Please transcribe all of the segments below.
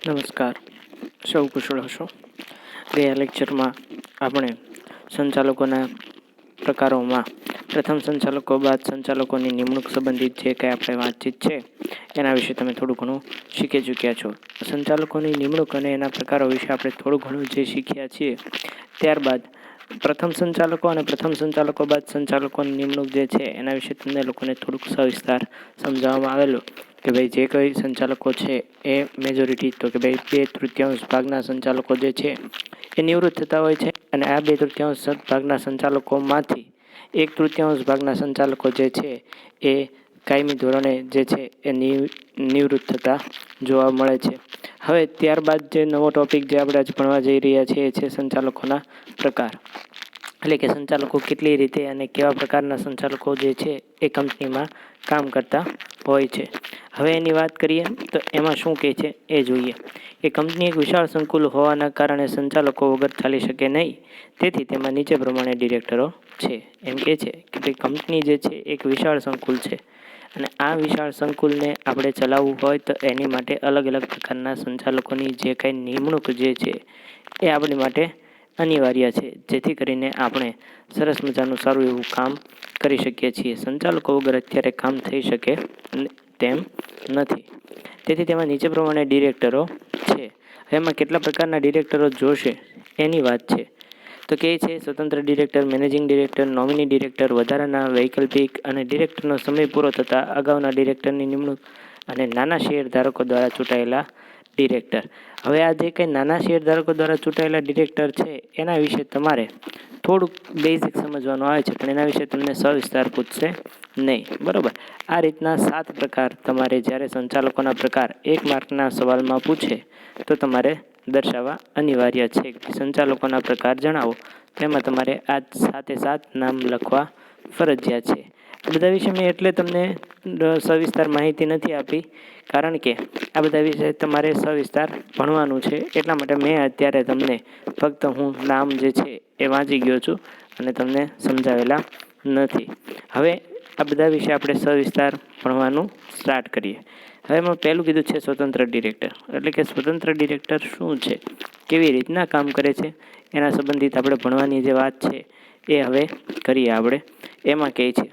નમસ્કાર, સૌ કુશળ હશો. ગયા લેક્ચરમાં આપણે સંચાલકોના પ્રકારોમાં પ્રથમ સંચાલકો બાદ સંચાલકોની નિમણૂક સંબંધિત જે કંઈ આપણે વાતચીત છે એના વિશે તમે થોડું ઘણું શીખી ચૂક્યા છો. સંચાલકોની નિમણૂક અને એના પ્રકારો વિશે આપણે થોડું ઘણું જે શીખ્યા છીએ, ત્યારબાદ પ્રથમ સંચાલકો અને પ્રથમ સંચાલકો બાદ સંચાલકોની નિમણૂક જે છે એના વિશે તમને લોકોને થોડુંક સવિસ્તાર સમજાવવામાં આવેલું કે ભાઈ જે કંઈ સંચાલકો છે એ મેજોરિટી તો કે ભાઈ 2/3 ભાગના સંચાલકો જે છે એ નિવૃત્ત થતા હોય છે અને આ 2/3 ભાગના સંચાલકોમાંથી 1/3 ભાગના સંચાલકો જે છે એ કાયમી ધોરણે જે છે એ નિવૃત્ત થતા જોવા મળે છે. હવે ત્યારબાદ જે નવો ટોપિક જે આપણે આજ ભણવા જઈ રહ્યા છીએ એ છે સંચાલકોના પ્રકાર. એટલે કે સંચાલકો કેટલી રીતે અને કેવા પ્રકારના સંચાલકો જે છે એ કંપનીમાં કામ કરતા હોય છે. હવે એની વાત કરીએ તો એમાં શું કહે છે એ જોઈએ. એ કંપની એક વિશાળ સંકુલ હોવાના કારણે સંચાલકો વગર ચાલી શકે નહીં. તેથી તેમાં નીચે પ્રમાણે ડિરેક્ટરો છે. એમ કહે છે કે ભાઈ કંપની જે છે એક વિશાળ સંકુલ છે અને આ વિશાળ સંકુલને આપણે ચલાવવું હોય તો એની માટે અલગ અલગ પ્રકારના સંચાલકોની જે કાંઈ નિમણૂક જે છે એ આપણી માટે અનિવાર્ય છે, જેથી કરીને આપણે સરસ મજાનું સારું એવું કામ કરી શકીએ છીએ. સંચાલકો વગર અત્યારે કામ થઈ શકે તેમ નથી. તેથી તેમાં નીચે પ્રમાણે ડિરેક્ટરો છે. એમાં કેટલા પ્રકારના ડિરેક્ટરો જોશે એની વાત છે. તો કે છે સ્વતંત્ર director, managing director, nominee director, વધારાના, વૈકલ્પિક અને ડિરેક્ટરનો સમય પૂરો થતાં અગાઉના ડિરેક્ટરની નિમણૂક અને નાના શેરધારકો દ્વારા ચૂંટાયેલા ડિરેક્ટર. હવે આ જે કંઈ નાના શેરધારકો દ્વારા ચૂંટાયેલા ડિરેક્ટર છે એના વિશે તમારે થોડુંક બેઝિક સમજવાનું આવે છે, પણ એના વિશે તમને સવિસ્તાર પૂછશે નહીં. બરાબર. આ રીતના 7 પ્રકાર તમારે જ્યારે સંચાલકોના પ્રકાર 1 માર્કના સવાલમાં પૂછે તો તમારે દર્શાવવા અનિવાર્ય છે. સંચાલકોના પ્રકાર જણાવો, તેમાં તમારે આ 7 નામ લખવા ફરજિયાત છે. આ બધા વિશે મેં એટલે તમને સવિસ્તાર માહિતી નથી આપી, કારણ કે આ બધા વિશે તમારે સવિસ્તાર ભણવાનું છે. એટલા માટે મેં અત્યારે તમને ફક્ત હું નામ જે છે એ વાંચી ગયો છું અને તમને સમજાવેલા નથી. હવે આ બધા વિશે આપણે સવિસ્તાર ભણવાનું સ્ટાર્ટ કરીએ. હવે એમાં પહેલું કીધું છે સ્વતંત્ર ડિરેક્ટર. એટલે કે સ્વતંત્ર ડિરેક્ટર શું છે, કેવી રીતના કામ કરે છે, એના સંબંધિત આપણે ભણવાની જે વાત છે એ હવે કરીએ આપણે. એમાં કહે છે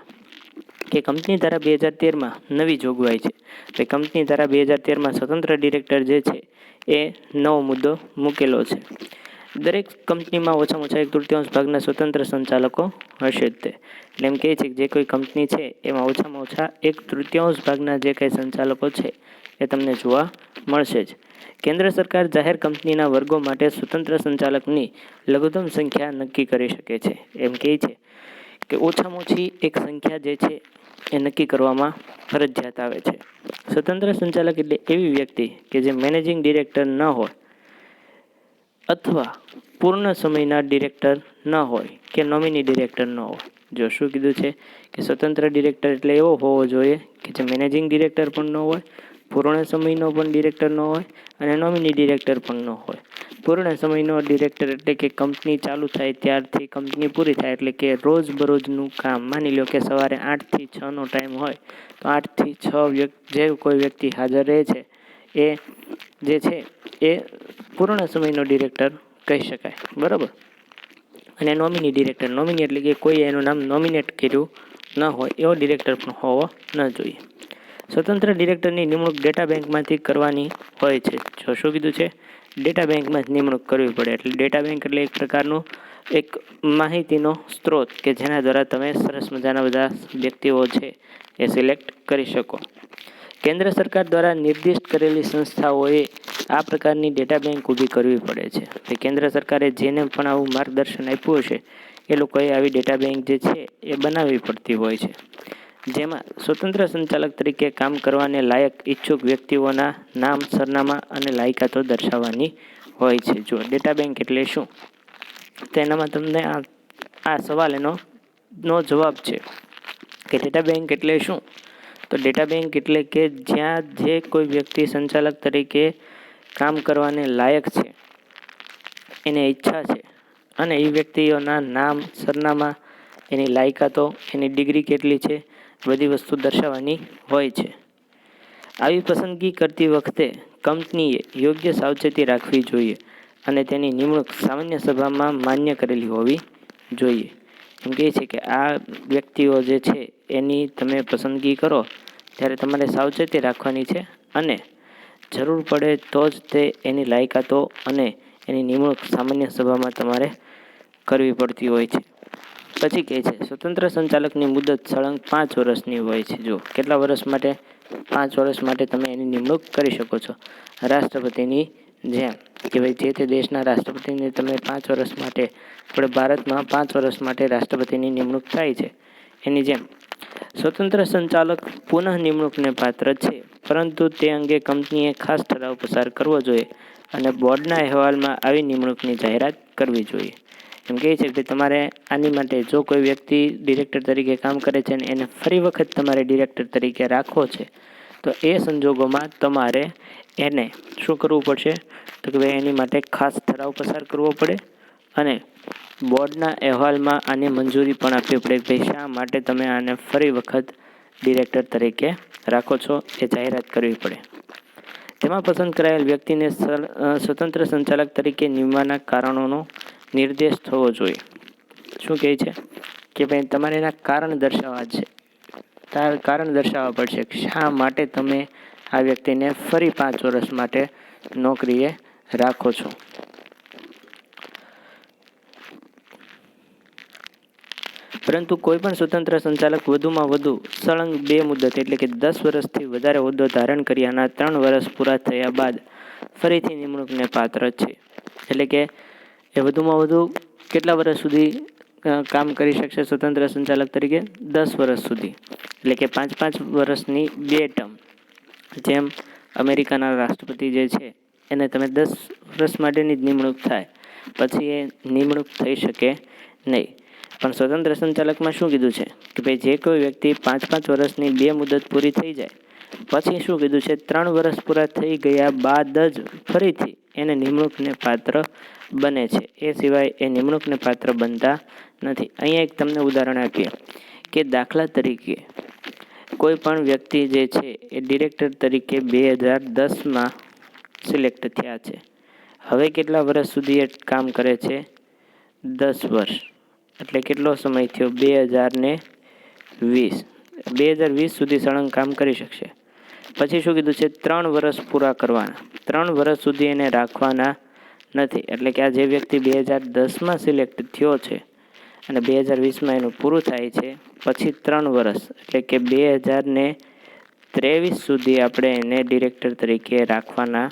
કે કંપની ધારા 2013માં નવી જોગવાઈ છે. તો કંપની ધારા 2013માં સ્વતંત્ર ડિરેક્ટર જે છે એ નવો મુદ્દો મૂકેલો છે. દરેક કંપનીમાં ઓછામાં ઓછા 1/3 ભાગના સ્વતંત્ર સંચાલકો હશે જ તે. એટલે એમ કહે છે કે જે કોઈ કંપની છે એમાં ઓછામાં ઓછા 1/3 ભાગના જે કંઈ સંચાલકો છે એ તમને જોવા મળશે જ. કેન્દ્ર સરકાર જાહેર કંપનીના વર્ગો માટે સ્વતંત્ર સંચાલકની લઘુત્તમ સંખ્યા નક્કી કરી શકે છે. એમ કહે છે કે ઓછામાં ઓછી એક સંખ્યા જે છે એ નક્કી કરવામાં ફરજિયાત આવે છે. સ્વતંત્ર સંચાલક એટલે એવી વ્યક્તિ કે જે મેનેજિંગ ડિરેક્ટર ન હોય અથવા પૂર્ણ સમયના ડિરેક્ટર ન હોય કે નોમિની ડિરેક્ટર ન હોય. જો શું કીધું છે કે સ્વતંત્ર ડિરેક્ટર એટલે એવો હોવો જોઈએ કે જે મેનેજિંગ ડિરેક્ટર પણ ન હોય, પૂર્ણ સમયનો પણ ડિરેક્ટર ન હોય અને નોમિની ડિરેક્ટર પણ ન હોય. પૂર્ણ સમયનો ડિરેક્ટર એટલે કે કંપની ચાલુ થાય ત્યારથી કંપની પૂરી થાય, એટલે કે રોજબરોજનું કામ. માની લો કે સવારે 8 થી 6નો ટાઈમ હોય તો 8 થી 6 જે કોઈ વ્યક્તિ હાજર રહે છે એ જે છે એ પૂર્ણ સમયનો ડિરેક્ટર કહી શકાય. બરાબર. અને નોમિની ડિરેક્ટર, નોમિની એટલે કે કોઈ એનું નામ નોમિનેટ કર્યું ન હોય એવો ડિરેક્ટર પણ હોવો ન જોઈએ. સ્વતંત્ર ડિરેક્ટરની નિમણૂક ડેટા બેંકમાંથી કરવાની હોય છે. જો શું કીધું છે, ડેટા બેંકમાં જ નિમણૂક કરવી પડે. એટલે ડેટા બેંક એટલે એક પ્રકારનું એક માહિતીનો સ્ત્રોત કે જેના દ્વારા તમે સરસ મજાના બધા વ્યક્તિઓ છે એ સિલેક્ટ કરી શકો. કેન્દ્ર સરકાર દ્વારા નિર્દિષ્ટ કરેલી સંસ્થાઓએ આ પ્રકારની ડેટા બેંક ઊભી કરવી પડે છે. તો કેન્દ્ર સરકારે જેને પણ આવું માર્ગદર્શન આપ્યું હશે એ લોકોએ આવી ડેટા બેંક જે છે એ બનાવવી પડતી હોય છે, જેમાં સ્વતંત્ર સંચાલક તરીકે કામ કરવાને લાયક ઈચ્છુક વ્યક્તિઓના નામ, સરનામા અને લાયકાતો દર્શાવવાની હોય છે. જો ડેટા બેંક એટલે શું, તો એનામાં તમને આ સવાલ એનો જવાબ છે કે ડેટા બેંક એટલે શું. તો ડેટા બેંક એટલે કે જ્યાં જે કોઈ વ્યક્તિ સંચાલક તરીકે કામ કરવાને લાયક છે, એને ઈચ્છા છે અને એ વ્યક્તિઓના નામ, સરનામા, એની લાયકાતો, એની ડિગ્રી કેટલી છે, બધી વસ્તુ દર્શાવવાની હોય છે. આવી પસંદગી કરતી વખતે કંપનીએ યોગ્ય સાવચેતી રાખવી જોઈએ અને તેની નિમણૂક સામાન્ય સભામાં માન્ય કરેલી હોવી જોઈએ. એમ કહે છે કે આ વ્યક્તિઓ જે છે એની તમે પસંદગી કરો ત્યારે તમારે સાવચેતી રાખવાની છે અને જરૂર પડે તો જ તે એની લાયકાતો અને એની નિમણૂક સામાન્ય સભામાં તમારે કરવી પડતી હોય છે. પછી કહે છે સ્વતંત્ર સંચાલકની મુદત સળંગ 5 વર્ષની હોય છે. જો કેટલા વર્ષ માટે? 5 વર્ષ માટે તમે એની નિમણૂક કરી શકો છો. રાષ્ટ્રપતિની જેમ કે ભાઈ જે તે દેશના રાષ્ટ્રપતિને તમે 5 વર્ષ માટે, આપણે ભારતમાં 5 વર્ષ માટે રાષ્ટ્રપતિની નિમણૂક થાય છે એની જેમ સ્વતંત્ર સંચાલક પુનઃ નિમણૂકને પાત્ર છે, પરંતુ તે અંગે કંપનીએ ખાસ ઠરાવ પસાર કરવો જોઈએ અને બોર્ડના અહેવાલમાં આવી નિમણૂકની જાહેરાત કરવી જોઈએ. એમ કહે છે કે તમારે આની માટે જો કોઈ વ્યક્તિ ડિરેક્ટર તરીકે કામ કરે છે અને એને ફરી વખત તમારે ડિરેક્ટર તરીકે રાખવો છે તો એ સંજોગોમાં તમારે એને શું કરવું પડશે? તો કે ભાઈ એની માટે ખાસ ઠરાવ પસાર કરવો પડે અને બોર્ડના અહેવાલમાં આની મંજૂરી પણ આપવી પડે કે ભાઈ શા માટે તમે આને ફરી વખત ડિરેક્ટર તરીકે રાખો છો એ જાહેરાત કરવી પડે. તેમાં પસંદ કરાયેલ વ્યક્તિને સ્વતંત્ર સંચાલક તરીકે નિમવાના કારણોનો નિર્દેશ થવો જોઈએ. શું કહે છે કે ભાઈ તમારે એના કારણ દર્શાવવા છે. કારણ દર્શાવવા પડશે કે શા માટે તમે આ વ્યક્તિને ફરી 5 વર્ષ માટે નોકરીએ રાખો છો. પરંતુ કોઈ પણ સ્વતંત્ર સંચાલક વધુમાં વધુ સળંગ 2 મુદત એટલે કે 10 વર્ષથી વધારે હોદ્દો ધારણ કર્યાના 3 વર્ષ પૂરા થયા બાદ ફરીથી નિમણૂકને પાત્ર છે. એટલે કે એ વધુમાં વધુ કેટલા વર્ષ સુધી કામ કરી શકશે સ્વતંત્ર સંચાલક તરીકે? 10 વર્ષ સુધી. એટલે કે 5-5 વર્ષની 2 ટર્મ. જેમ અમેરિકાના રાષ્ટ્રપતિ જે છે એને તમે 10 વર્ષ માટેની જ નિમણૂક થાય, પછી એ નિમણૂક થઈ શકે નહીં. પણ સ્વતંત્ર સંચાલકમાં શું કીધું છે કે ભાઈ જે કોઈ વ્યક્તિ 5-5 વર્ષની 2 મુદત પૂરી થઈ જાય પછી શું કીધું છે 3 વર્ષ પૂરા થઈ ગયા બાદ જ ફરીથી એને નિમણૂકને પાત્ર બને છે. એ સિવાય એ નિમણૂકને પાત્ર બનતા નથી. અહીંયા એક તમને ઉદાહરણ આપીએ કે દાખલા તરીકે કોઈ પણ વ્યક્તિ જે છે એ ડિરેક્ટર તરીકે 2010માં સિલેક્ટ થયા છે. હવે કેટલા વર્ષ સુધી એ કામ કરે છે? 10 વર્ષ. એટલે કેટલો સમય થયો? 2020. 2020 સુધી સળંગ કામ કરી શકશે. પછી શું કીધું છે? 3 વર્ષ પૂરા કરવાના. 3 વર્ષ સુધી એને રાખવાના નથી. એટલે કે આ જે વ્યક્તિ 2010માં સિલેક્ટ થયો છે અને 2020માં એનું પૂરું થાય છે, પછી 3 વર્ષ એટલે કે 2023 સુધી આપણે એને ડિરેક્ટર તરીકે રાખવાના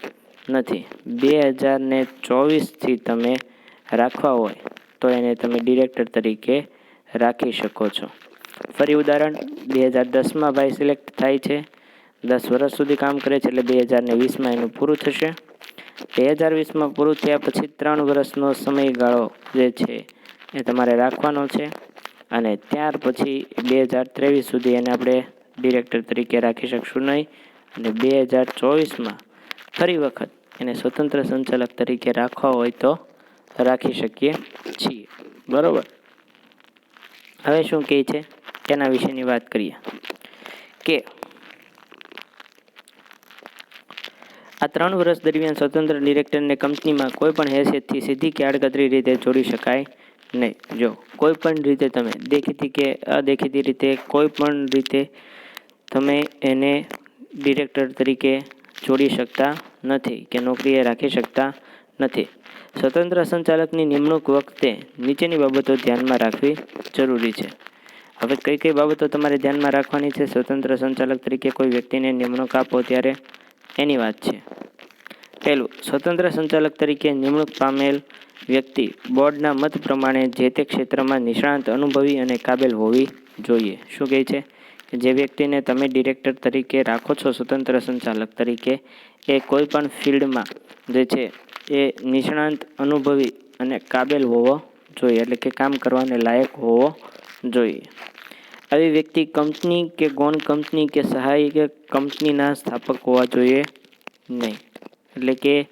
નથી. 2024થી તમે રાખવા હોય તો એને તમે ડિરેક્ટર તરીકે રાખી શકો છો. ફરી ઉદાહરણ, 2010માં ભાઈ સિલેક્ટ થાય છે, 10 વર્ષ સુધી કામ કરે છે, એટલે 2020માં એનું પૂરું થશે. 2020માં પૂરું થયા પછી 3 વર્ષનો સમયગાળો જે છે એ તમારે રાખવાનો છે અને ત્યાર પછી 2023 સુધી એને આપણે ડિરેક્ટર તરીકે રાખી શકશું નહીં અને 2024માં ફરી વખત એને સ્વતંત્ર સંચાલક તરીકે રાખવા હોય તો રાખી શકીએ છીએ. બરાબર. હવે શું કહે છે તેના વિશેની વાત કરીએ કે આ 3 વર્ષ દરમિયાન સ્વતંત્ર ડિરેક્ટરને કંપનીમાં કોઈ પણ હેસિયતથી સીધી કે આડકતરી રીતે જોડી શકાય નહીં. જો કોઈ પણ રીતે તમે દેખીતી કે અદેખીતી રીતે કોઈ પણ રીતે તમે એને ડિરેક્ટર તરીકે જોડી શકતા નથી કે નોકરીએ રાખી શકતા નથી. સ્વતંત્ર સંચાલકની નિમણૂક વખતે નીચેની બાબતો ધ્યાનમાં રાખવી જરૂરી છે. હવે કઈ કઈ બાબતો તમારે ધ્યાનમાં રાખવાની છે સ્વતંત્ર સંચાલક તરીકે કોઈ વ્યક્તિને નિમણૂક આપો ત્યારે એની વાત છે. પહેલું, સ્વતંત્ર સંચાલક તરીકે નિમણૂક પામેલ વ્યક્તિ બોર્ડના મત પ્રમાણે જે તે ક્ષેત્રમાં નિષ્ણાત, અનુભવી અને કાબેલ હોવી જોઈએ. શું કહે છે? જે વ્યક્તિને તમે ડિરેક્ટર તરીકે રાખો છો સ્વતંત્ર સંચાલક તરીકે, એ કોઈ પણ ફિલ્ડમાં જે છે એ નિષ્ણાંત, અનુભવી અને કાબેલ હોવો જોઈએ. એટલે કે કામ કરવાને લાયક હોવો જોઈએ. આવી વ્યક્તિ કંપની કે ગૌણ કંપની કે સહાયક કંપનીના સ્થાપક હોવા જોઈએ નહીં. એટલે કે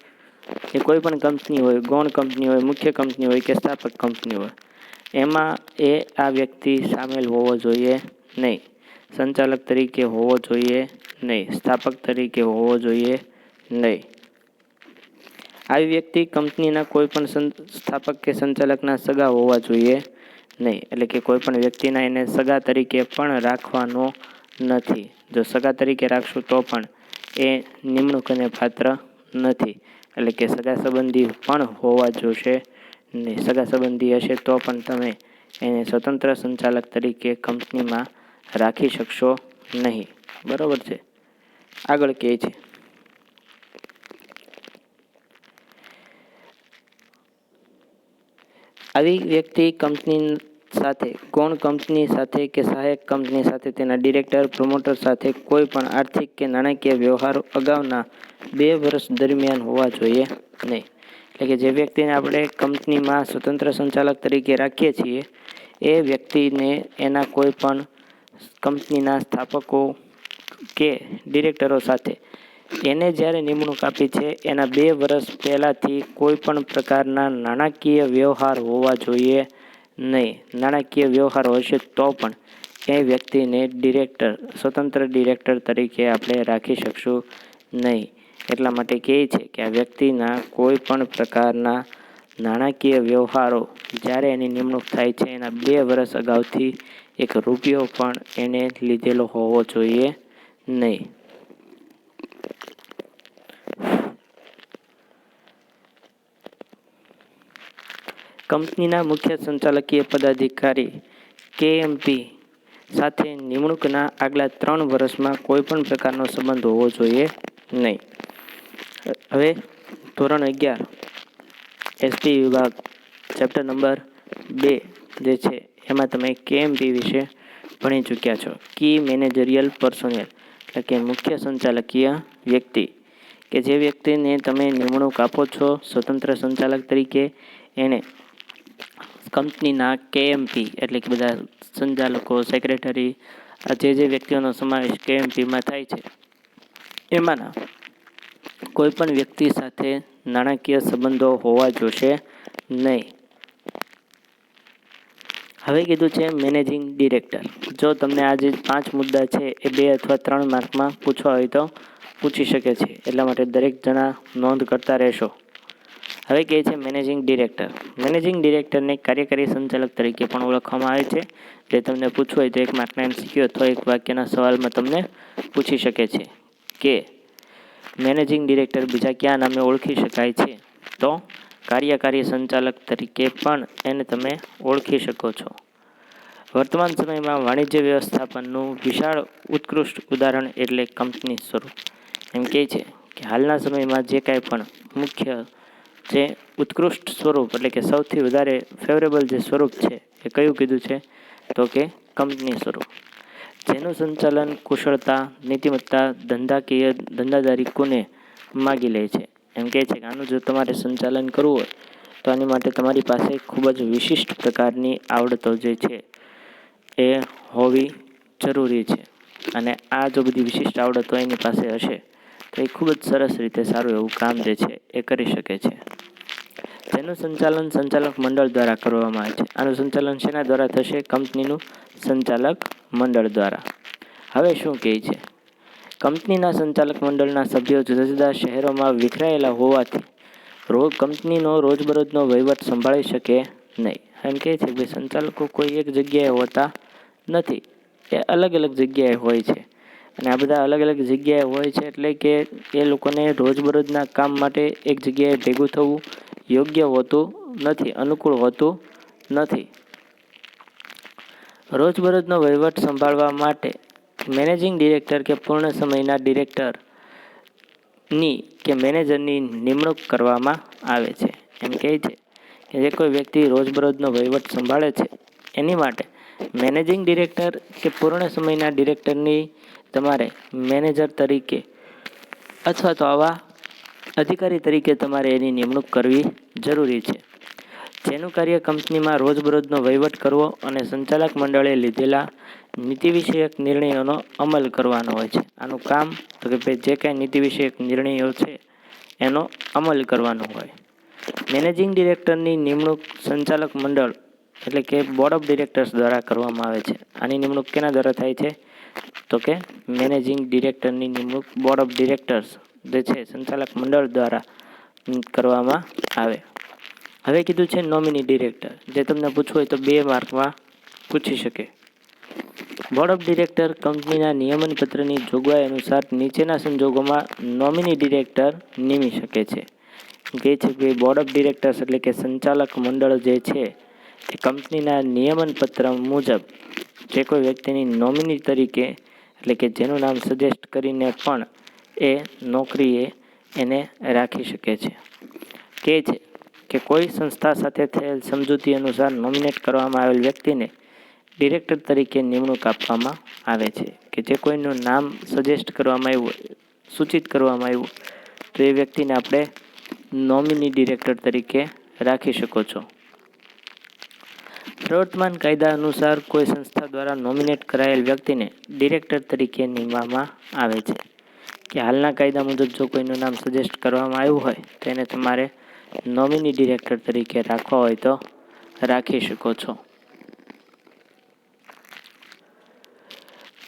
એ કોઈ પણ કંપની હોય, ગૌણ કંપની હોય, મુખ્ય કંપની હોય કે સ્થાપક કંપની હોય, એમાં આ વ્યક્તિ સામેલ હોવો જોઈએ નહીં. સંચાલક તરીકે હોવો જોઈએ નહીં. સ્થાપક તરીકે હોવો જોઈએ નહીં. આવી વ્યક્તિ કંપનીના કોઈ પણ સ્થાપક કે સંચાલકના સગા હોવા જોઈએ નહીં. એટલે કે કોઈ પણ વ્યક્તિના એને સગા તરીકે પણ રાખવાનો નથી. જો સગા તરીકે રાખશું તો પણ એ નિમણૂકને પાત્ર નથી. એટલે કે સગા સંબંધી પણ હોવા જોશે નહીં. સગા સંબંધી હશે તો પણ તમે એને સ્વતંત્ર સંચાલક તરીકે કંપનીમાં રાખી શકશો નહીં. બરાબર છે. આગળ કહે છે, આવી વ્યક્તિ કંપની સાથે ગૌણ કંપની સાથે કે સહાયક કંપની સાથે તેના ડિરેક્ટર પ્રમોટર સાથે કોઈ પણ આર્થિક કે નાણાકીય વ્યવહારો અગાઉના 2 વર્ષ દરમિયાન હોવા જોઈએ નહીં. એટલે કે જે વ્યક્તિને આપણે કંપનીમાં સ્વતંત્ર સંચાલક તરીકે રાખીએ છીએ એ વ્યક્તિને એના કોઈ પણ કંપનીના સ્થાપકો કે ડિરેક્ટરો સાથે એને જ્યારે નિમણૂક આપી છે એના 2 વર્ષ પહેલાંથી કોઈ પણ પ્રકારના નાણાકીય વ્યવહાર હોવા જોઈએ નહીં. નાણાકીય વ્યવહાર હશે તો પણ એ વ્યક્તિને સ્વતંત્ર ડિરેક્ટર તરીકે આપણે રાખી શકશું નહીં. એટલા માટે કહે છે કે આ વ્યક્તિના કોઈ પણ પ્રકારના નાણાકીય વ્યવહારો જ્યારે એની નિમણૂક થાય છે એના 2 વર્ષ અગાઉથી એક રૂપિયો પણ એને લીધેલો હોવો જોઈએ નહીં. કંપનીના મુખ્ય સંચાલકીય પદાધિકારી KMP સાથે નિમણૂકના આગલા 3 વર્ષમાં કોઈ પણ પ્રકારનો સંબંધ હોવો જોઈએ નહીં. હવે ધોરણ 11 SP વિભાગ ચેપ્ટર નંબર 2 જે છે એમાં તમે KMP વિશે ભણી ચૂક્યા છો. કી મેનેજરિયલ પર્સોનેલ એટલે કે મુખ્ય સંચાલકીય વ્યક્તિ, કે જે વ્યક્તિને તમે નિમણૂક આપો છો સ્વતંત્ર સંચાલક તરીકે એને કંપનીના KMP એટલે કે બધા સંચાલકો, સેક્રેટરી, આ જે વ્યક્તિઓનો સમાવેશ KMPમાં થાય છે એમાંના કોઈ પણ વ્યક્તિ સાથે નાણાકીય સંબંધો હોવા જોશે નહીં. હવે કીધું છે મેનેજિંગ ડિરેક્ટર. જો તમને આ જે 5 મુદ્દા છે એ 2 અથવા 3 માર્કમાં પૂછવા હોય તો પૂછી શકે છે. એટલા માટે દરેક જણા નોંધ કરતા રહેશો. હવે કહે છે મેનેજિંગ ડિરેક્ટર. મેનેજિંગ ડિરેક્ટરને કાર્યકારી સંચાલક તરીકે પણ ઓળખવામાં આવે છે. જે તમને પૂછવું હોય તો 1 માર્કના MCQ અથવા 1 વાક્યના સવાલમાં તમને પૂછી શકે છે કે મેનેજિંગ ડિરેક્ટર બીજા કયા નામે ઓળખી શકાય છે, તો કાર્યકારી સંચાલક તરીકે પણ એને તમે ઓળખી શકો છો. વર્તમાન સમયમાં વાણિજ્ય વ્યવસ્થાપનનું વિશાળ ઉત્કૃષ્ટ ઉદાહરણ એટલે કંપની સ્વરૂપ. એમ કહે છે કે હાલના સમયમાં જે કાંઈ પણ મુખ્ય જે ઉત્કૃષ્ટ સ્વરૂપ એટલે કે સૌથી વધારે ફેવરેબલ જે સ્વરૂપ છે એ કયું કીધું છે, તો કે કંપની સ્વરૂપ. જેનું સંચાલન કુશળતા, નીતિમત્તા, ધંધાદારી કોને માગી લે છે. એમ કહે છે કે આનું જો તમારે સંચાલન કરવું હોય તો આની માટે તમારી પાસે ખૂબ જ વિશિષ્ટ પ્રકારની આવડતો જે છે એ હોવી જરૂરી છે. અને આ જો બધી વિશિષ્ટ આવડતો એની પાસે હશે તો એ ખૂબ જ સરસ રીતે સારું એવું કામ જે છે એ કરી શકે છે. જેનું સંચાલન સંચાલક મંડળ દ્વારા કરવામાં આવે છે. આનું સંચાલન શેના દ્વારા થશે? કંપનીનું સંચાલક મંડળ દ્વારા. હવે શું કહે છે? કંપનીના સંચાલક મંડળના સભ્યો જુદા જુદા શહેરોમાં વિખરાયેલા હોવાથી કંપનીનો રોજબરોજનો વહીવટ સંભાળી શકે નહીં. એમ કહે છે કે સંચાલકો કોઈ એક જગ્યાએ હોતા નથી, એ અલગ અલગ જગ્યાએ હોય છે. અને આ બધા અલગ અલગ જગ્યાએ હોય છે એટલે કે એ લોકોને રોજબરોજના કામ માટે એક જગ્યાએ ભેગું થવું યોગ્ય હોતું નથી, અનુકૂળ હોતું નથી. રોજબરોજનો વહીવટ સંભાળવા માટે મેનેજિંગ ડિરેક્ટર કે પૂર્ણ સમયના ડિરેક્ટરની કે મેનેજરની નિમણૂક કરવામાં આવે છે. એમ કહે છે કે જે કોઈ વ્યક્તિ રોજબરોજનો વહીવટ સંભાળે છે એની માટે મેનેજિંગ ડિરેક્ટર કે પૂર્ણ સમયના ડિરેક્ટરની તમારે મેનેજર તરીકે અથવા તો આવા અધિકારી તરીકે તમારે એની નિમણૂક કરવી જરૂરી છે. જેનું કાર્ય કંપનીમાં રોજબરોજનો વહીવટ કરવો અને સંચાલક મંડળે લીધેલા નીતિ વિષયક નિર્ણયોનો અમલ કરવાનો હોય છે. આનું કામ તો કે ભાઈ જે કાંઈ નીતિ વિષયક નિર્ણયો છે એનો અમલ કરવાનો હોય. મેનેજિંગ ડિરેક્ટરની નિમણૂક સંચાલક મંડળ એટલે કે બોર્ડ ઓફ ડિરેક્ટર્સ દ્વારા કરવામાં આવે છે. આની નિમણૂક કેના દ્વારા થાય છે? તો કે મેનેજિંગ ડિરેક્ટરની નિમણૂક બોર્ડ ઓફ ડિરેક્ટર્સ જે છે સંચાલક મંડળ દ્વારા કરવામાં આવે. હવે કીધું છે નોમિની ડિરેક્ટર, જે તમને પૂછવું હોય તો 2 માર્કમાં પૂછી શકે. બોર્ડ ઓફ ડિરેક્ટર કંપનીના નિયમન પત્રની જોગવાઈ અનુસાર નીચેના સંજોગોમાં નોમિની ડિરેક્ટર નિમી શકે છે. કહે છે કે બોર્ડ ઓફ ડિરેક્ટર્સ એટલે કે સંચાલક મંડળ જે છે એ કંપનીના નિયમન પત્ર મુજબ જે કોઈ વ્યક્તિની નોમિની તરીકે એટલે કે જેનું નામ સજેસ્ટ કરીને પણ એ નોકરીએ એને રાખી શકે છે. કહે છે કે કોઈ સંસ્થા સાથે થયેલ સમજૂતી અનુસાર નોમિનેટ કરવામાં આવેલ વ્યક્તિને ડિરેક્ટર તરીકે નિમણૂક આપવામાં આવે છે. કે જે કોઈનું નામ સજેસ્ટ કરવામાં આવ્યું, સૂચિત કરવામાં આવ્યું, તો એ વ્યક્તિને આપણે નોમિની ડિરેક્ટર તરીકે રાખી શકો છો. પ્રવર્તમાન કાયદા અનુસાર કોઈ સંસ્થા દ્વારા નોમિનેટ કરાયેલ વ્યક્તિને ડિરેક્ટર તરીકે નિમવામાં આવે છે. કે હાલના કાયદા મુજબ જો કોઈનું નામ સજેસ્ટ કરવામાં આવ્યું હોય તો એને તમારે નોમિની ડિરેક્ટર તરીકે રાખવા હોય તો રાખી શકો છો.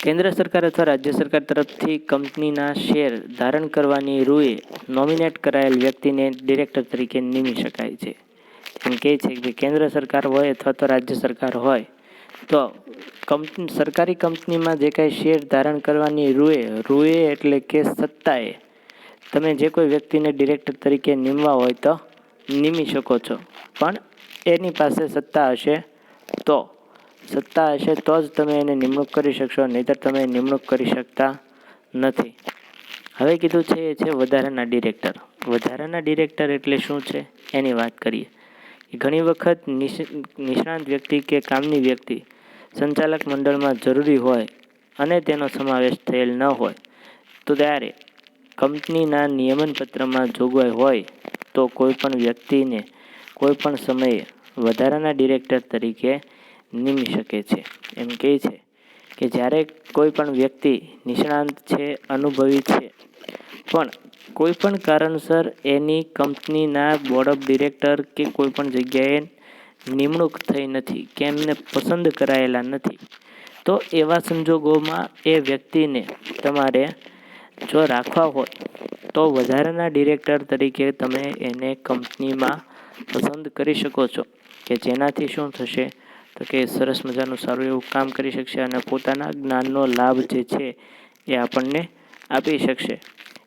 કેન્દ્ર સરકાર અથવા રાજ્ય સરકાર તરફથી કંપનીના શેર ધારણ કરવાની રૂએ નોમિનેટ કરાયેલ વ્યક્તિને ડિરેક્ટર તરીકે નિમી શકાય છે. એમ કહે છે કે કેન્દ્ર સરકાર હોય અથવા તો રાજ્ય સરકાર હોય તો સરકારી કંપનીમાં જે કાંઈ શેર ધારણ કરવાની રૂએ એટલે કે સત્તાએ તમે જે કોઈ વ્યક્તિને ડિરેક્ટર તરીકે નિમવા હોય તો નિમી શકો છો. પણ એની પાસે સત્તા હશે તો જ તમે એને નિમણૂક કરી શકશો, નહીંતર તમે નિમણૂક કરી શકતા નથી. હવે કીધું છે એ છે વધારાના ડિરેક્ટર. વધારાના ડિરેક્ટર એટલે શું છે એની વાત કરીએ. ઘણી વખત નિષ્ણાંત વ્યક્તિ કે કામની વ્યક્તિ સંચાલક મંડળમાં જરૂરી હોય અને તેનો સમાવેશ થયેલ ન હોય તો ત્યારે કંપનીના નિયમન પત્રમાં જોગવાઈ હોય તો કોઈપણ વ્યક્તિને કોઈપણ સમયે વધારાના ડિરેક્ટર તરીકે નિમી શકે છે. એમ કહે છે કે જ્યારે કોઈ પણ વ્યક્તિ નિષ્ણાંત છે, અનુભવી છે, પણ કોઈ પણ કારણસર એની કંપનીના બોર્ડ ઓફ ડિરેક્ટર કે કોઈ પણ જગ્યાએ નિમણૂક થઈ નથી કે એમને પસંદ કરાયેલા નથી, તો એવા સંજોગોમાં એ વ્યક્તિને તમારે જો રાખવા હોય તો વધારાના ડિરેક્ટર તરીકે તમે એને કંપનીમાં પસંદ કરી શકો છો. કે જેનાથી શું થશે તો કે સરસ મજાનું સારું એવું કામ કરી શકશે અને પોતાના જ્ઞાનનો લાભ જે છે એ આપણને આપી શકશે.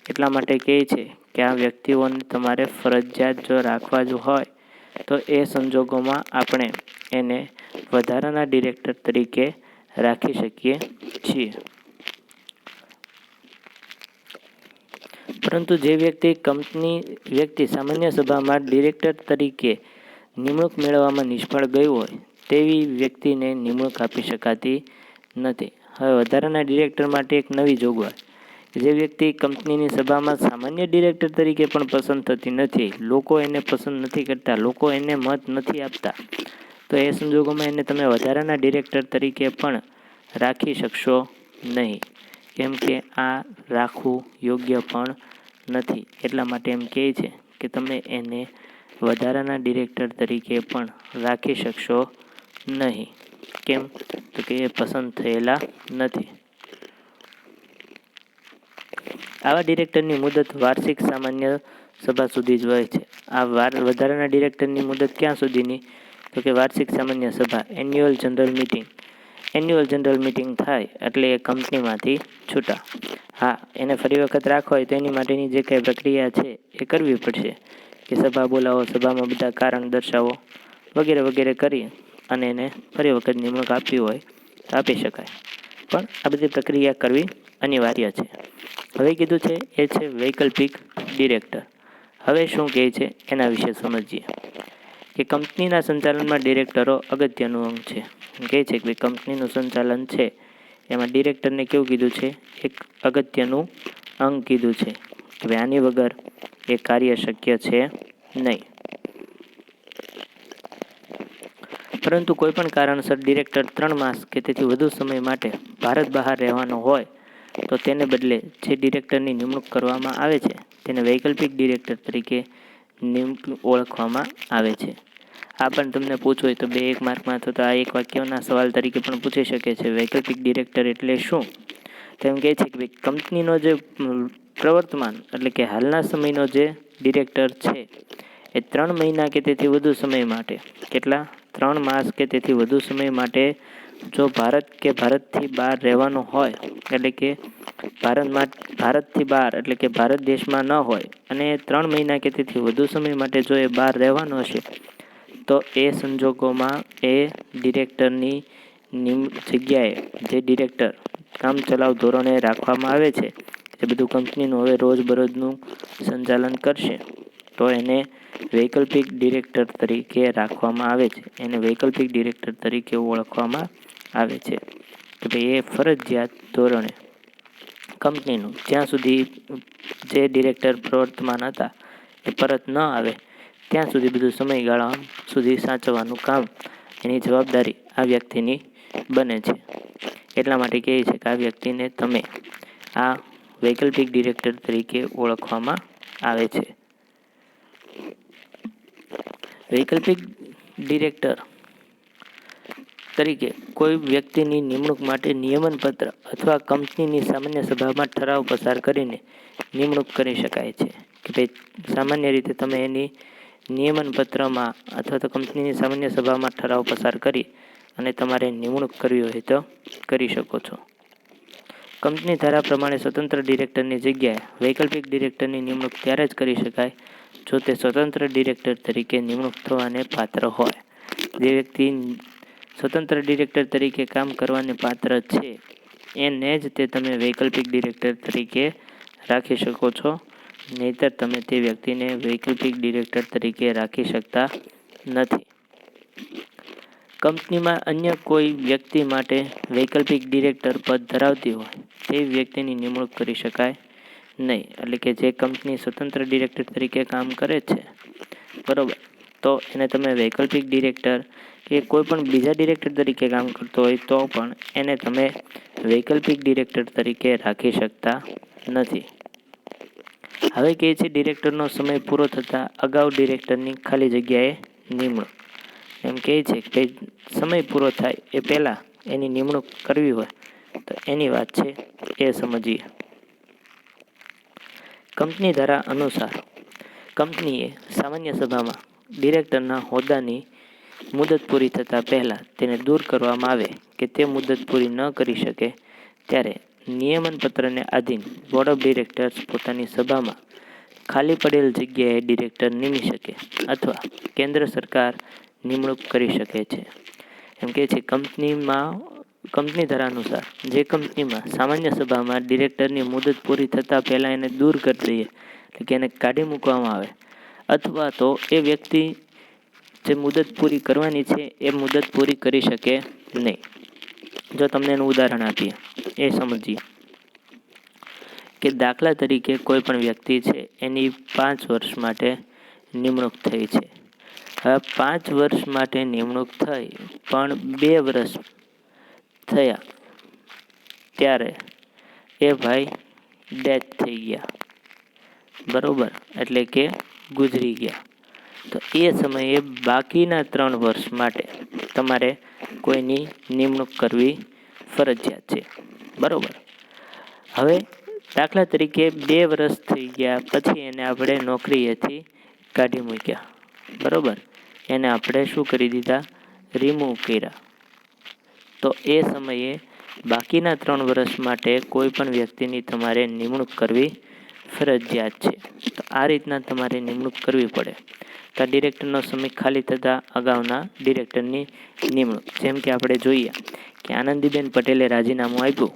એટલા માટે કહે છે કે આ વ્યક્તિઓને તમારે ફરજિયાત જો રાખવા જ હોય તો એ સંજોગોમાં આપણે એને વધારાના ડિરેક્ટર તરીકે રાખી શકીએ છીએ. પરંતુ જે વ્યક્તિ સામાન્ય સભામાં ડિરેક્ટર તરીકે નિમણૂક મેળવવામાં નિષ્ફળ ગયું હોય તેવી વ્યક્તિને નિમણૂક આપી શકાતી નથી. હવે વધારાના ડિરેક્ટર માટે એક નવી જોગવાઈ. જે વ્યક્તિ કંપનીની સભામાં સામાન્ય ડિરેક્ટર તરીકે પણ પસંદ થતી નથી, લોકો એને પસંદ નથી કરતા, લોકો એને મત નથી આપતા, તો એ સંજોગોમાં એને તમે વધારાના ડિરેક્ટર તરીકે પણ રાખી શકશો નહીં. કેમ કે આ રાખવું યોગ્ય પણ નથી. એટલા માટે એમ કહે છે કે તમે એને વધારાના ડિરેક્ટર તરીકે પણ રાખી શકશો નહીં. કેમ તો કે એ પસંદ થયેલા નથી. આવા ડિરેક્ટરની મુદત વાર્ષિક સામાન્ય સભા સુધી જ હોય છે. આ વધારાના ડિરેક્ટરની મુદત ક્યાં સુધીની તો કે વાર્ષિક સામાન્ય સભા એન્યુઅલ જનરલ મિટિંગ થાય એટલે એ કંપનીમાંથી છૂટા. હા, એને ફરી વખત રાખવા હોય તો એની માટેની જે કંઈ પ્રક્રિયા છે એ કરવી પડશે. કે સભા બોલાવો, સભામાં બધા કારણ દર્શાવો વગેરે વગેરે કરી અને એને ફરી વખત નિમણૂક આપવી હોય તો આપી શકાય. પણ આ બધી પ્રક્રિયા કરવી અનિવાર્ય છે. હવે કીધું છે એ છે વૈકલ્પિક ડિરેક્ટર. હવે શું કહે છે એના વિશે સમજીએ. કે કંપનીના સંચાલનમાં ડિરેક્ટરો અગત્યનું અંગ છે. કહે છે કે કંપનીનું સંચાલન છે એમાં ડિરેક્ટરને કેવું કીધું છે, એક અગત્યનું અંગ કીધું છે કે ભાઈ આની વગર એ કાર્ય શક્ય છે નહીં. પરંતુ કોઈપણ કારણસર ડિરેક્ટર 3 માસ કે તેથી વધુ સમય માટે ભારત બહાર રહેવાનો હોય તો તેને બદલે જે ડિરેક્ટરની નિમણૂક કરવામાં આવે છે તેને વૈકલ્પિક ડિરેક્ટર તરીકે ઓળખવામાં આવે છે. આ પણ તમને પૂછવું હોય તો 2-1 માર્કમાં અથવા તો આ એક વાક્યના સવાલ તરીકે પણ પૂછી શકે છે. વૈકલ્પિક ડિરેક્ટર એટલે શું? તો એમ કહે છે કે કંપનીનો જે પ્રવર્તમાન એટલે કે હાલના સમયનો જે ડિરેક્ટર છે એ 3 મહિના કે તેથી વધુ સમય માટે, કેટલા 3 માસ કે તેથી વધુ સમય માટે જો ભારત કે ભારતથી બહાર રહેવાનું હોય, એટલે કે ભારતથી બહાર એટલે કે ભારત દેશમાં ન હોય અને 3 મહિના કે તેથી વધુ સમય માટે જો એ બહાર રહેવાનો હશે, તો એ સંજોગોમાં એ ડિરેક્ટરની જગ્યાએ જે ડિરેક્ટર કામચલાઉ ધોરણે રાખવામાં આવે છે, એ બધું કંપનીનું હવે રોજબરોજનું સંચાલન કરશે, તો એને વૈકલ્પિક ડિરેક્ટર તરીકે રાખવામાં આવે છે. એને વૈકલ્પિક ડિરેક્ટર તરીકે ઓળખવામાં આવે છે કે ભાઈ એ ફરજિયાત ધોરણે કંપનીનું જ્યાં સુધી જે ડિરેક્ટર પ્રવર્તમાન હતા એ પરત ન આવે ત્યાં સુધી બધું સમયગાળા સુધી સાચવવાનું કામ, એની જવાબદારી આ વ્યક્તિની બને છે. એટલા માટે કહે છે કે આ વ્યક્તિને તમે આ વૈકલ્પિક ડિરેક્ટર તરીકે ઓળખવામાં આવે છે. વૈકલ્પિક ડિરેક્ટર તરીકે કોઈ વ્યક્તિની નિમણૂક માટે નિયમનપત્ર અથવા કંપનીની સામાન્ય સભામાં ઠરાવ પસાર કરીને નિમણૂક કરી શકાય છે કે ભાઈ સામાન્ય રીતે તમે એની નિયમનપત્રમાં અથવા તો કંપનીની સામાન્ય સભામાં ઠરાવ પસાર કરી અને તમારે નિમણૂક કરવી હોય તો કરી શકો છો. કંપની ધારા પ્રમાણે સ્વતંત્ર ડિરેક્ટરની જગ્યાએ વૈકલ્પિક ડિરેક્ટરની નિમણૂક ત્યારે જ કરી શકાય જો તે સ્વતંત્ર ડિરેક્ટર તરીકે નિમણૂક થવાને પાત્ર હોય. જે વ્યક્તિ સ્વતંત્ર ડિરેક્ટર તરીકે કામ કરવાને પાત્ર છે એને જ તે તમે વૈકલ્પિક ડિરેક્ટર તરીકે રાખી શકો છો, નહીંતર તમે તે વ્યક્તિને વૈકલ્પિક ડિરેક્ટર તરીકે રાખી શકતા નથી. કંપનીમાં અન્ય કોઈ વ્યક્તિ માટે વૈકલ્પિક ડિરેક્ટર પદ ધરાવતી હોય તેવી વ્યક્તિની નિમણૂક કરી શકાય નહીં. એટલે કે જે કંપની સ્વતંત્ર ડિરેક્ટર તરીકે કામ કરે છે, બરાબર, તો એને તમે વૈકલ્પિક ડિરેક્ટર કે કોઈ પણ બીજા ડિરેક્ટર તરીકે કામ કરતો હોય તો પણ એને તમે વૈકલ્પિક ડિરેક્ટર તરીકે રાખી શકતા નથી. હવે કહે છે ડિરેક્ટરનો સમય પૂરો થતાં અગાઉ ડિરેક્ટરની ખાલી જગ્યાએ નિમણૂક. એમ કહે છે કે સમય પૂરો થાય એ પહેલાં એની નિમણૂક કરવી હોય તો એની વાત છે એ સમજીએ. કંપની ધારા અનુસાર કંપનીએ સામાન્ય સભામાં ડિરેક્ટરના હોદ્દાની મુદત પૂરી થતાં પહેલાં તેને દૂર કરવામાં આવે કે તે મુદત પૂરી ન કરી શકે ત્યારે નિયમનપત્રને આધીન બોર્ડ ઓફ ડિરેક્ટર્સ પોતાની સભામાં ખાલી પડેલ જગ્યાએ ડિરેક્ટર નિમી શકે અથવા કેન્દ્ર સરકાર નિમણૂક કરી શકે છે. એમ કે છે કંપની ધારા અનુસાર જે કંપનીમાં સામાન્ય સભામાં ડિરેક્ટરની મુદત પૂરી થતાં પહેલાં એને દૂર કરી દઈએ, એટલે કે એને કાઢી મૂકવામાં આવે, અથવા તો એ વ્યક્તિ જે મુદત પૂરી કરવાની છે એ મુદત પૂરી કરી શકે નહીં. જો તમને એનું ઉદાહરણ આપીએ એ સમજીએ કે દાખલા તરીકે કોઈ પણ વ્યક્તિ છે એની 5 વર્ષ માટે નિમણૂક થઈ છે. હવે 5 વર્ષ માટે નિમણૂક થઈ પણ 2 વર્ષ થયા ત્યારે એ ભાઈ ડેથ થઈ ગયા, બરાબર, એટલે કે ગુજરી ગયા. તો એ સમયે બાકીના 3 વર્ષ માટે તમારે કોઈની નિમણૂક કરવી ફરજિયાત છે, બરાબર. હવે દાખલા તરીકે 2 વર્ષ થઈ ગયા પછી એને આપણે નોકરીએથી કાઢી મૂક્યા, બરાબર, એને આપણે શું કરી દીધા, રિમૂવ કર્યા. તો એ સમયે બાકીના 3 વર્ષ માટે કોઈ પણ વ્યક્તિની તમારે નિમણૂક કરવી ફરજિયાત છે. તો આ રીતના તમારે નિમણૂક કરવી પડે. તો આ ડિરેક્ટરનો સમય ખાલી થતાં અગાઉના ડિરેક્ટરની નિમણૂક. જેમ કે આપણે જોઈએ કે આનંદીબેન પટેલે રાજીનામું આપ્યું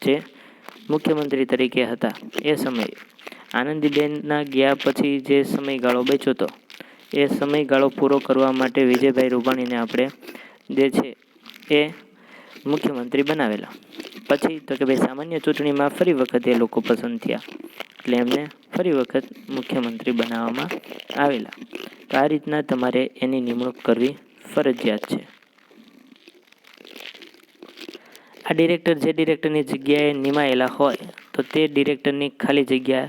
જે મુખ્યમંત્રી તરીકે હતા એ સમયે. આનંદીબેનના ગયા પછી જે સમયગાળો બચ્યો હતો એ સમયગાળો પૂરો કરવા માટે વિજયભાઈ રૂપાણીને આપણે જે છે એ મુખ્યમંત્રી બનાવેલા. પછી તો કે ભાઈ સામાન્ય ચૂંટણીમાં ફરી વખત એ લોકો પસંદ થયા એટલે એમને ફરી વખત મુખ્યમંત્રી બનાવવામાં આવેલા. તો આ રીતના તમારે એની નિમણૂક કરવી ફરજિયાત છે. આ ડિરેક્ટર જે ડિરેક્ટરની જગ્યાએ નિમાયેલા હોય તો તે ડિરેક્ટરની ખાલી જગ્યા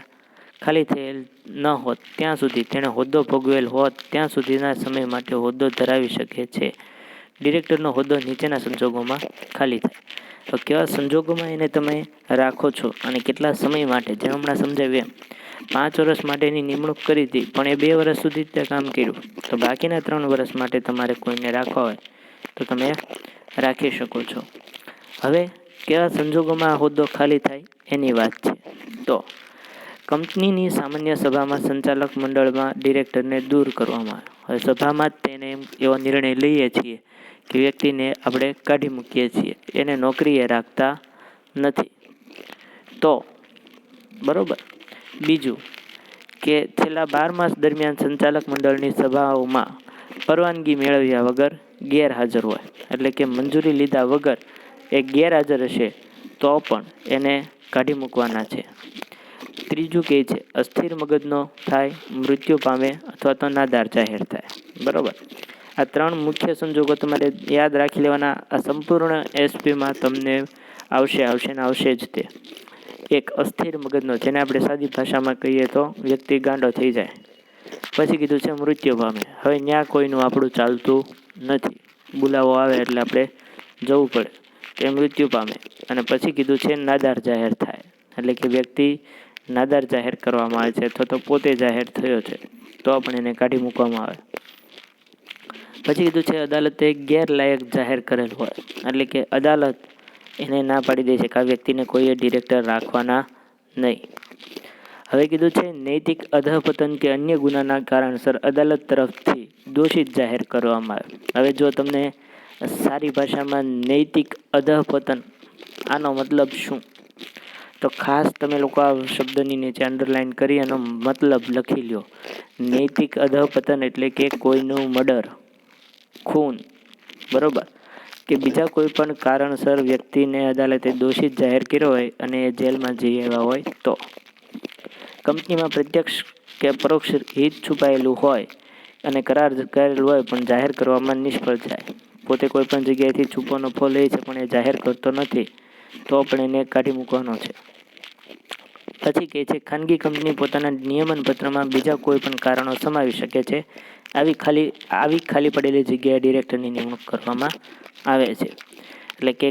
ખાલી થયેલ ન હોત ત્યાં સુધી, તેણે હોદ્દો ભોગવેલ હોત ત્યાં સુધીના સમય માટે હોદ્દો ધરાવી શકે છે. ડિરેક્ટરનો હોદ્દો નીચેના સંજોગોમાં ખાલી થાય. તો કેવા સંજોગોમાં એને તમે રાખો છો અને કેટલા સમય માટે? જેમ હમણાં સમજાવ્યું એમ 5 વર્ષ માટેની નિમણૂક કરી હતી, પણ એ 2 વર્ષ સુધી જ તે કામ કર્યું. તો બાકીના 3 વર્ષ માટે તમારે કોઈને રાખવા હોય તો તમે રાખી શકો છો. હવે કેવા સંજોગોમાં આ હોદ્દો ખાલી થાય એની વાત છે. તો કંપનીની સામાન્ય સભામાં સંચાલક મંડળમાં ડિરેક્ટરને દૂર કરવામાં આવે. હવે સભામાં જ તેને એવો નિર્ણય લઈએ છીએ કે વ્યક્તિને આપણે કાઢી મૂકીએ છીએ, એને નોકરીએ રાખતા નથી. તો બરોબર. બીજું કે છેલ્લા 12 માસ દરમિયાન સંચાલક મંડળની સભાઓમાં પરવાનગી મેળવ્યા વગર ગેરહાજર હોય, એટલે કે મંજૂરી લીધા વગર એ ગેરહાજર હશે તો પણ એને કાઢી મૂકવાના છે. ત્રીજું કહે છે અસ્થિર મગજનો થાય, મૃત્યુ પામે અથવા તો નાદાર જાહેર થાય. બરોબર. આ 3 મુખ્ય સંજોગો તમારે યાદ રાખી લેવાના. આ સંપૂર્ણ એસપીમાં તમને આવશે જ તે. એક અસ્થિર મગજનો, જેને આપણે સાદી ભાષામાં કહીએ તો વ્યક્તિ ગાંડો થઈ જાય. પછી કીધું છે મૃત્યુ પામે. હવે ત્યાં કોઈનું આપણું ચાલતું નથી, બોલાવો આવે એટલે આપણે જવું પડે, તે મૃત્યુ પામે. અને પછી કીધું છે નાદાર જાહેર થાય, એટલે કે વ્યક્તિ નાદાર જાહેર કરવામાં આવે છે અથવા તો પોતે જાહેર થયો છે તો પણ એને કાઢી મૂકવામાં આવે. પછી કીધું છે અદાલતે ગેરલાયક જાહેર કરેલ હોય, એટલે કે અદાલત એને ના પાડી દે છે કે આ વ્યક્તિને કોઈએ ડિરેક્ટર રાખવાના નહીં. હવે કીધું છે નૈતિક અધઃપતન કે અન્ય ગુનાના કારણસર અદાલત તરફથી દોષિત જાહેર કરવામાં આવે. હવે જો તમને સારી ભાષામાં નૈતિક અધઃપતન આનો મતલબ શું, તો ખાસ તમે લોકો આ શબ્દની નીચે અંડરલાઈન કરી એનો મતલબ લખી લ્યો. નૈતિક અધઃપતન એટલે કે કોઈનું મર્ડર, ખૂન, બરોબર, કે બીજા કોઈ પણ કારણસર વ્યક્તિને અદાલતે દોષિત જાહેર કર્યો હોય અને એ જેલમાં જઈ આવ્યા હોય તો. કંપનીમાં પ્રત્યક્ષ કે પરોક્ષ હિત છુપાયેલું હોય અને કરાર કરેલું હોય પણ જાહેર કરવામાં નિષ્ફળ જાય. પોતે કોઈ પણ જગ્યાએથી છુપો નફો લે છે પણ એ જાહેર કરતો નથી તો પણ એને કાઢી મૂકવાનો છે. પછી કહે છે ખાનગી કંપની પોતાના નિયમન પત્રમાં બીજા કોઈ પણ કારણો સમાવી શકે છે. આવી ખાલી પડેલી જગ્યાએ ડિરેક્ટરની નિમણૂક કરવામાં આવે છે. એટલે કે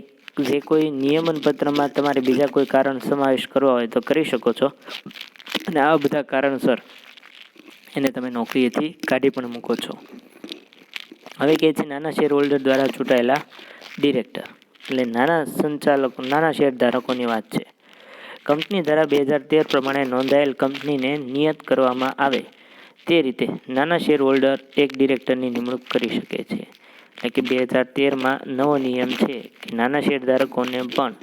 જે કોઈ નિયમન પત્રમાં તમારે બીજા કોઈ કારણ સમાવેશ કરવા હોય તો કરી શકો છો, અને આવા બધા કારણસર એને તમે નોકરીએથી કાઢી પણ મૂકો છો. હવે કહે છે નાના શેર હોલ્ડર દ્વારા ચૂંટાયેલા ડિરેક્ટર, એટલે નાના શેર ધારકોની વાત છે. કંપની ધારા 2013 પ્રમાણે નોંધાયેલ કંપનીને નિયત કરવામાં આવે તે રીતે નાના શેર હોલ્ડર એક ડિરેક્ટરની નિમણૂક કરી શકે છે. એટલે કે 2013માં નવો નિયમ છે કે નાના શેરધારકોને પણ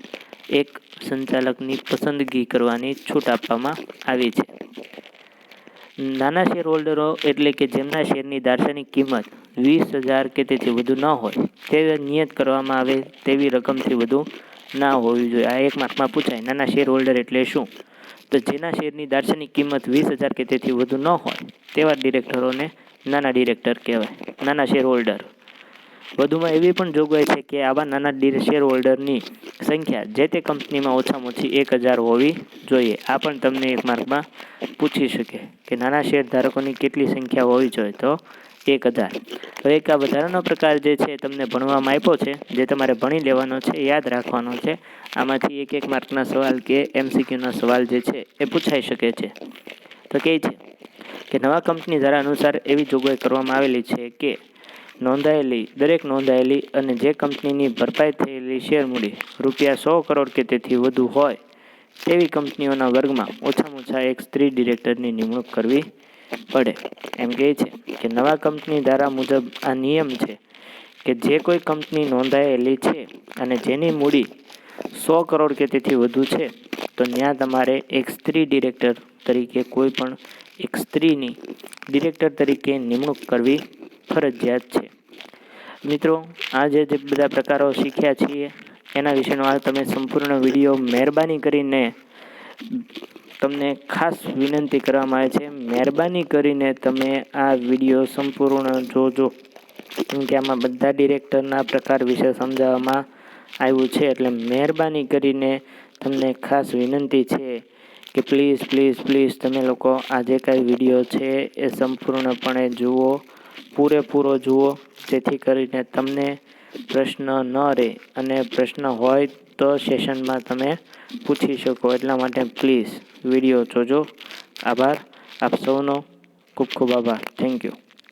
એક સંચાલકની પસંદગી કરવાની છૂટ આપવામાં આવી છે. નાના શેર હોલ્ડરો એટલે કે જેમના શેરની દાર્શનિક કિંમત 20,000 કે તેથી વધુ ન હોય તે નિયત કરવામાં આવે તેવી રકમથી વધુ ના હોવી જોઈએ. આ એક માર્કમાં પૂછાય. નાના શેર હોલ્ડર એટલે શું? તો જેના શેરની દાર્શનિક કિંમત 20,000 કે તેથી વધુ ન હોય તેવા ડિરેક્ટરોને નાના ડિરેક્ટર કહેવાય, નાના શેર હોલ્ડર. વધુમાં એવી પણ જોગવાઈ છે કે આવા નાના શેર હોલ્ડરની સંખ્યા જે તે કંપનીમાં ઓછામાં ઓછી 1,000 હોવી જોઈએ. આ પણ તમને એક માર્કમાં પૂછી શકે કે નાના શેર ધારકોની કેટલી સંખ્યા હોવી જોઈએ, તો 1,000. હવે એક આ વધારાનો પ્રકાર જે છે તમને ભણવામાં આપ્યો છે, જે તમારે ભણી લેવાનો છે, યાદ રાખવાનો છે. આમાંથી એક માર્કના સવાલ કે MCQના સવાલ જે છે એ પૂછાઈ શકે છે. તો કહે છે કે નવા કંપની ધારા અનુસાર એવી જોગવાઈ કરવામાં આવેલી છે કે દરેક નોંધાયેલી અને જે કંપનીની ભરપાઈ થયેલી શેર મૂડી ₹100 કરોડ કે તેથી વધુ હોય તેવી કંપનીઓના વર્ગમાં ઓછામાં ઓછા એક સ્ત્રી ડિરેક્ટરની નિમણૂક કરવી પડે. એમ કહે છે કે નવા કંપની ધારા મુજબ આ નિયમ છે કે જે કોઈ કંપની નોંધાયેલી છે અને જેની મૂડી 100 કરોડ કે તેથી વધુ છે તો ત્યાં તમારે એક સ્ત્રી ડિરેક્ટર તરીકે કોઈ પણ એક સ્ત્રીની ડિરેક્ટર તરીકે નિમણૂક કરવી ફરજિયાત છે. મિત્રો, આ જે બધા પ્રકારો શીખ્યા છીએ એના વિશેનો આ તમે સંપૂર્ણ વિડીયો મહેરબાની કરીને તમને ખાસ વિનંતી કરવામાં આવે છે, મહેરબાની કરીને તમે આ વિડીયો સંપૂર્ણ જોજો, કેમ કે આમાં બધા ડિરેક્ટરના પ્રકાર વિશે સમજાવવામાં આવ્યું છે. એટલે મહેરબાની કરીને તમને ખાસ વિનંતી છે કે પ્લીઝ તમે લોકો આ જે કાંઈ વિડીયો છે એ સંપૂર્ણપણે જુઓ, પૂરેપૂરો જુઓ, જેથી કરીને તમને પ્રશ્ન ન રહે, અને પ્રશ્ન હોય તો સેશનમાં તમે પૂછી શકો. એટલા માટે પ્લીઝ વિડીયો જોજો. આભાર. આપ સૌનો ખૂબ ખૂબ આભાર. Thank you.